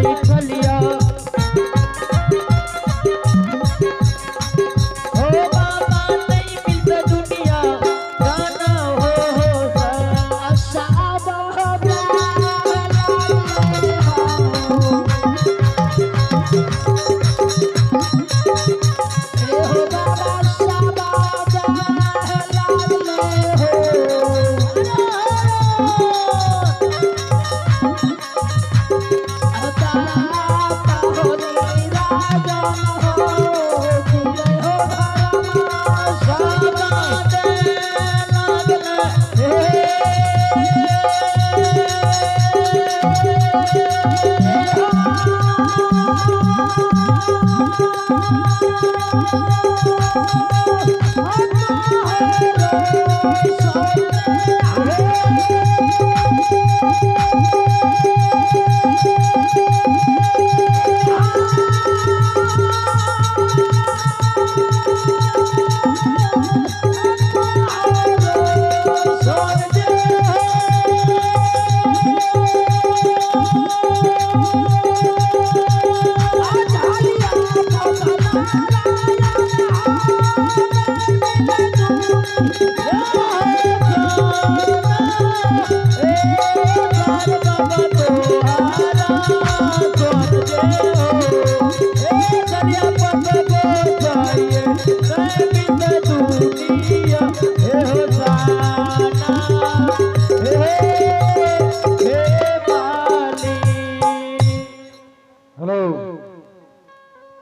बैठलिया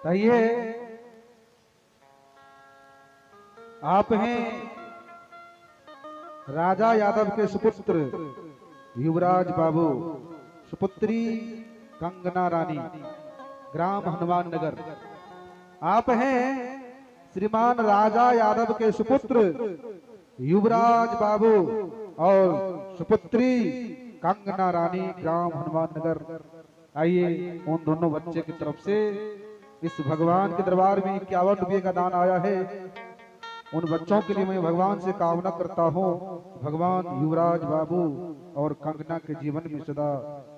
कहिए आप हैं राजा यादव के सुपुत्र युवराज बाबू, सुपुत्री कंगना रानी, ग्राम हनुमान नगर। आप हैं श्रीमान राजा यादव के सुपुत्र युवराज बाबू और सुपुत्री कंगना रानी, ग्राम हनुमान नगर। आइए उन दोनों बच्चे की तरफ से इस भगवान के दरबार में 51 रुपये का दान आया है। उन बच्चों के लिए मैं भगवान से कामना करता हूँ, भगवान युवराज बाबू और कंगना के जीवन में सदा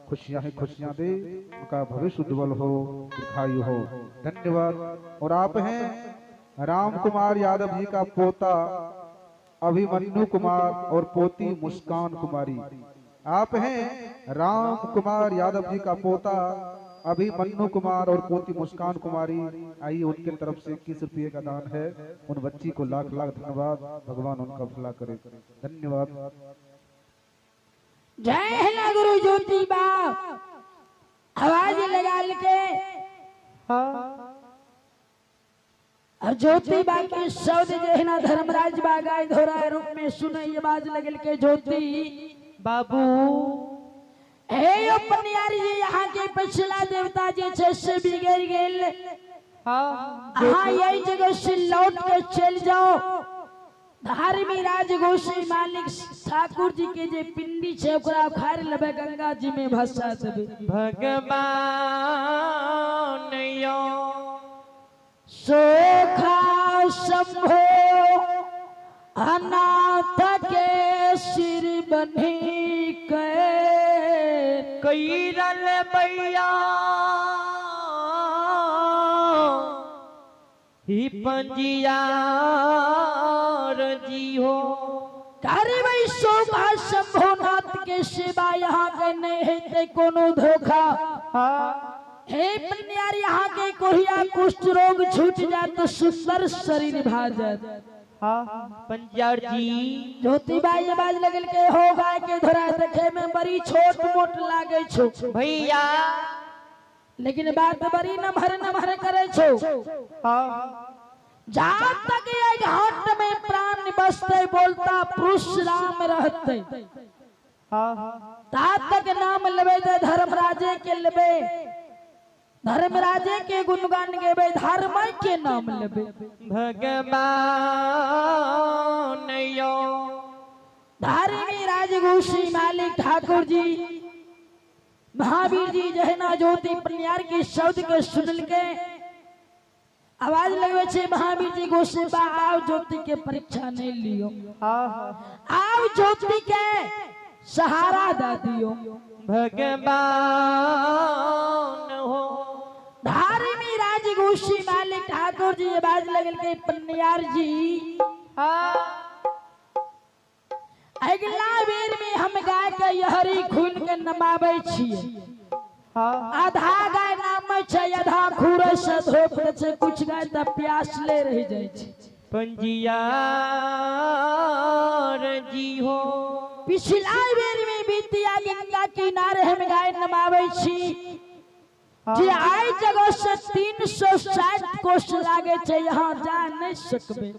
खुशियां ही खुशियां दे, उनका भविष्य उज्ज्वल हो, दीर्घायु हो। धन्यवाद। और आप हैं राम कुमार यादव जी का पोता अभिमन्यु कुमार और पोती मुस्कान कुमारी। आप हैं राम कुमार यादव जी का पोता अभिमन्यु कुमार और पोती मुस्कान कुमारी। आइए उनके तरफ से 21 रुपये का दान है। उन बच्ची को लाख लाख धन्यवाद, भगवान उनका भला करे। धन्यवाद। जय हिला गुरु ज्योति बा आवाज लगा के और ज्योति बा के शब्द जो है ना धर्मराज बा गाय धोरा रूप में सुने आवाज लगल के ज्योति बाबू हे अपनियारी जी यहाँ के पिछला देवता जी छे से बिगड़ गेल। हाँ यही जगह से लौट के चल जाओ। धार्मी राजगोषी मालिक ठाकुर जी के जे पिंडी छे ओकरा उखाड़ लेबे, गंगा जी में भसा देबे। भगवान यो सोखा शंभो अनाथ के सिर बन्ही के कैरल बैया ही पंजिया जी हो। अरे भाई शोभा शंभोनाथ के सिवा यहाँ के नहीं है ते कोनो धोखा। हे पुण्यार यहाँ के कोहिया कुष्ठ रोग छूट जाए तो सुंदर शरीर भा जाए। पंजार जी ज्योतिबाई आवाज लगल के हो गाय के धरा देखे में बड़ी छोट मोट लागे छो भैया, लेकिन बात बड़ी नमहर करे छो। जहाँ तक ये घाट में प्राण बसते बोलता पुरुष राम रहते, ता तक नाम लेबे दे धर्मराजे के लेबे, धर्मराजे के गुणगान गेबे, धर्म के नाम लेबे। भगवान यो धार्मी राजगोषी मालिक ठाकुर जी महावीर जी जहना ज्योति पुण्यार के शब्द के सुनल के आवाज लगे छे महावीर जी गोसे बा आओ ज्योति के परीक्षा नहीं लियो, आओ ज्योति के सहारा दे दियो। भगवान ठाकुर जी आवाज लगल के पन्नियार जी अगला बेर में हम गाय के यहरी खून के नमाबै छियै। आधा गाय नाम छै आधा खूर से धोप छै, कुछ गाय त प्यासले रह जाय छै। पंजियार जी हो पिछला बेर में बीतिया गंगा किनारे हम गाय नमाबै छी जे आई जगह से 360 कोस लागे छै, यहाँ जा नहीं सकबे।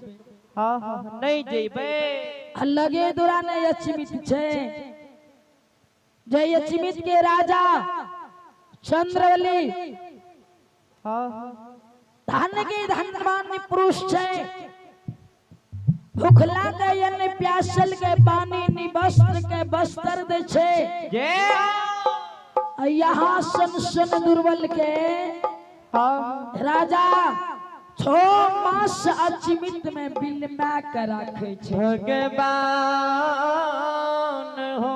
नहीं जेबे अलगे दूरा नहीं अचमित छै। जय अचमित के राजा चंद्रवली धन के धनवान पुरुष छै। भूखला के यानी प्यासल के पानी नि वस्त्र के वस्त्र दे छै। यहाँ सन दुर्बल के राजा 6 मास अचमित में बिलमा कर रखे छै। भगवान हो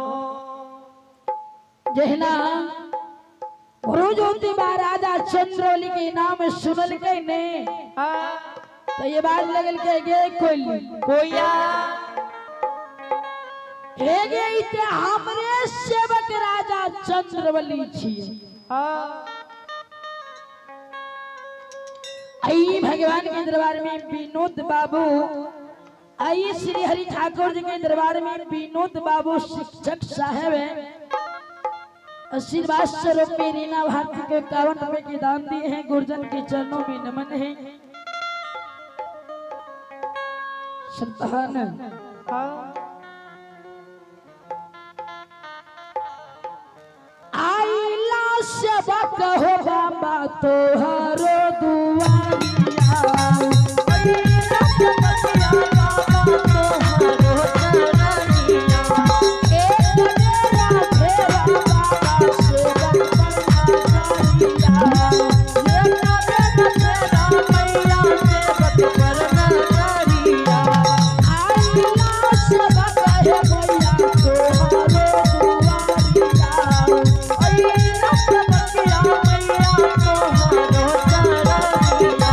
जहना गुरु ज्योति राजा चंद्रवली के नाम सुनल के ने तो ये बात लगल के गे कोया एगे इते हमरे सेवक राजा चंद्रवली छियै। आई भगवान के दरबार में विनोद बाबू, आई श्री हरि ठाकुर जी के दरबार में विनोद बाबू शिक्षक साहब है। आशीर्वाद स्वरूप में रीना भारती के 51 रुपए के दान दिए हैं। गुरुजन के चरणों में नमन है। संतान आईला सेवक हो बाबा तोहरो दुआरिया, आईला सेवक हो बाबा तोहरो चरनिया, एक मेरा घेरा बाबा सेवक पर नजरिया, एक मेरा मैया सेवक पर नजरिया, आईला सेवक है मैया तोहरो दुआरिया, आईला सेवक है मैया तोहरो चरनिया,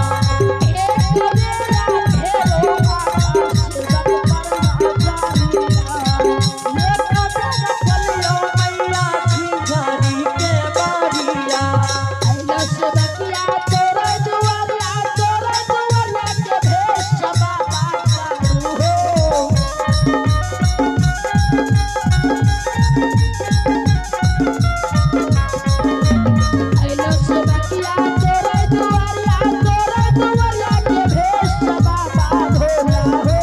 एक मेरा घेरो बाबा सेवक पर नजरिया, एक मेरा चलियो मैया झिझरी के बारिया, आईला सेवकिया तोरा दुआरिया के भेष बाबा करू हो। आईला सेवकिया तोरा दुआरिया के भेष बाबा भोला हो।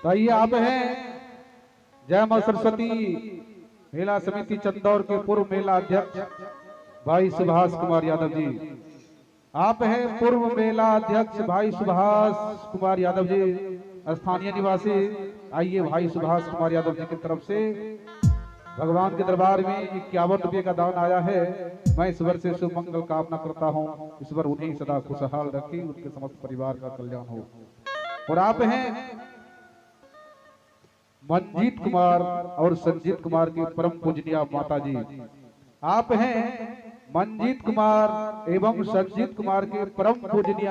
आइए आप हैं जय मां सरस्वती मेला समिति चंदौर के पूर्व मेला अध्यक्ष भाई सुभाष कुमार यादव जी। आप हैं पूर्व मेला अध्यक्ष भाई सुभाष कुमार यादव जी, स्थानीय निवासी। आइए भाई सुभाष कुमार यादव जी की तरफ से भगवान के दरबार में 51 रुपये का दान आया है। मैं ईश्वर से शुभ मंगल कामना करता हूँ। ईश्वर उन्हें सदा खुशहाल रखे, उनके समस्त परिवार का कल्याण हो। और आप हैं मंजीत कुमार और संजीत कुमार की परम पूजनीय माता जी। आप हैं मंजीत कुमार एवं संजीत कुमार के परम पूजनीय